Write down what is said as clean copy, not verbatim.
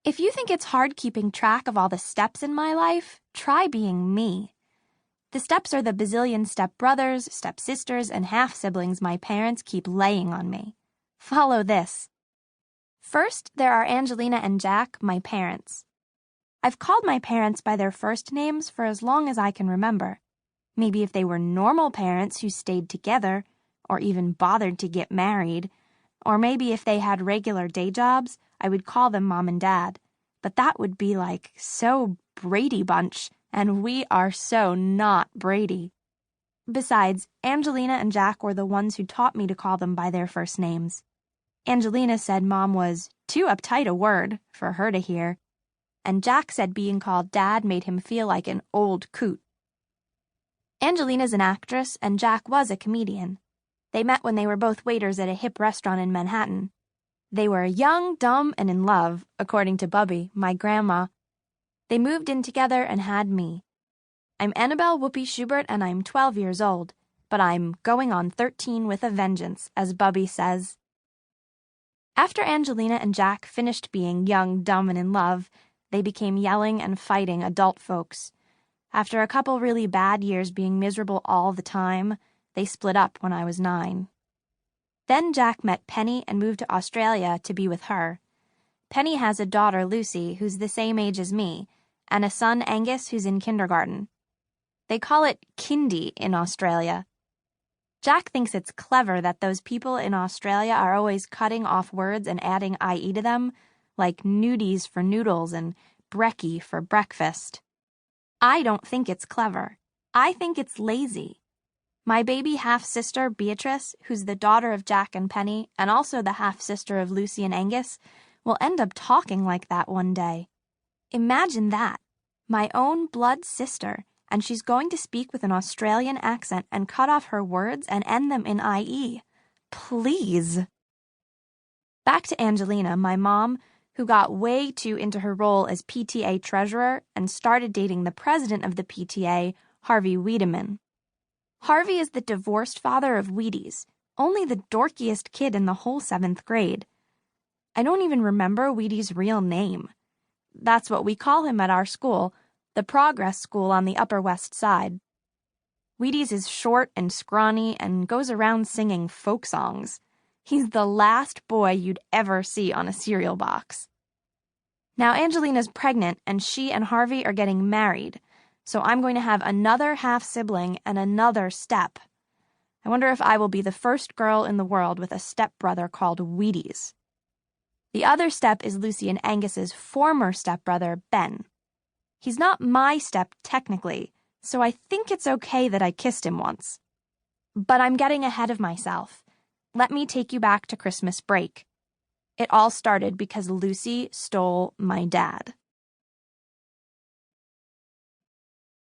If you think it's hard keeping track of all the steps in my life, try being me. The steps are the bazillion stepbrothers, stepsisters, and half-siblings my parents keep laying on me. Follow this. First, there are Angelina and Jack, my parents. I've called my parents by their first names for as long as I can remember. Maybe if they were normal parents who stayed together, or even bothered to get married, or maybe if they had regular day jobs, I would call them Mom and Dad. But that would be like so Brady Bunch, and we are so not Brady. Besides, Angelina and Jack were the ones who taught me to call them by their first names. Angelina said Mom was too uptight a word for her to hear, and Jack said being called Dad made him feel like an old coot. Angelina's an actress, and Jack was a comedian. They met when they were both waiters at a hip restaurant in Manhattan. They were young, dumb, and in love, according to Bubby, my grandma. They moved in together and had me. I'm Annabel Whoopi Schubert, and I'm 12 years old, but I'm going on 13 with a vengeance, as Bubby says. After Angelina and Jack finished being young, dumb, and in love, they became yelling and fighting adult folks. After a couple really bad years being miserable all the time, they split up when I was 9. Then Jack met Penny and moved to Australia to be with her. Penny has a daughter, Lucy, who's the same age as me, and a son, Angus, who's in kindergarten. They call it kindy in Australia. Jack thinks it's clever that those people in Australia are always cutting off words and adding IE to them, like nudies for noodles and brekkie for breakfast. I don't think it's clever. I think it's lazy. My baby half-sister, Beatrice, who's the daughter of Jack and Penny, and also the half-sister of Lucy and Angus, will end up talking like that one day. Imagine that. My own blood sister, and she's going to speak with an Australian accent and cut off her words and end them in IE. Please. Back to Angelina, my mom, who got way too into her role as PTA treasurer and started dating the president of the PTA, Harvey Wiedemann. Harvey is the divorced father of Wheaties, only the dorkiest kid in the whole 7th grade. I don't even remember Wheaties' real name. That's what we call him at our school, the Progress School on the Upper West Side. Wheaties is short and scrawny and goes around singing folk songs. He's the last boy you'd ever see on a cereal box. Now Angelina's pregnant, and she and Harvey are getting married, so I'm going to have another half-sibling and another step. I wonder if I will be the first girl in the world with a stepbrother called Wheaties. The other step is Lucy and Angus's former stepbrother, Ben. He's not my step technically, so I think it's okay that I kissed him once. But I'm getting ahead of myself. Let me take you back to Christmas break. It all started because Lucy stole my dad.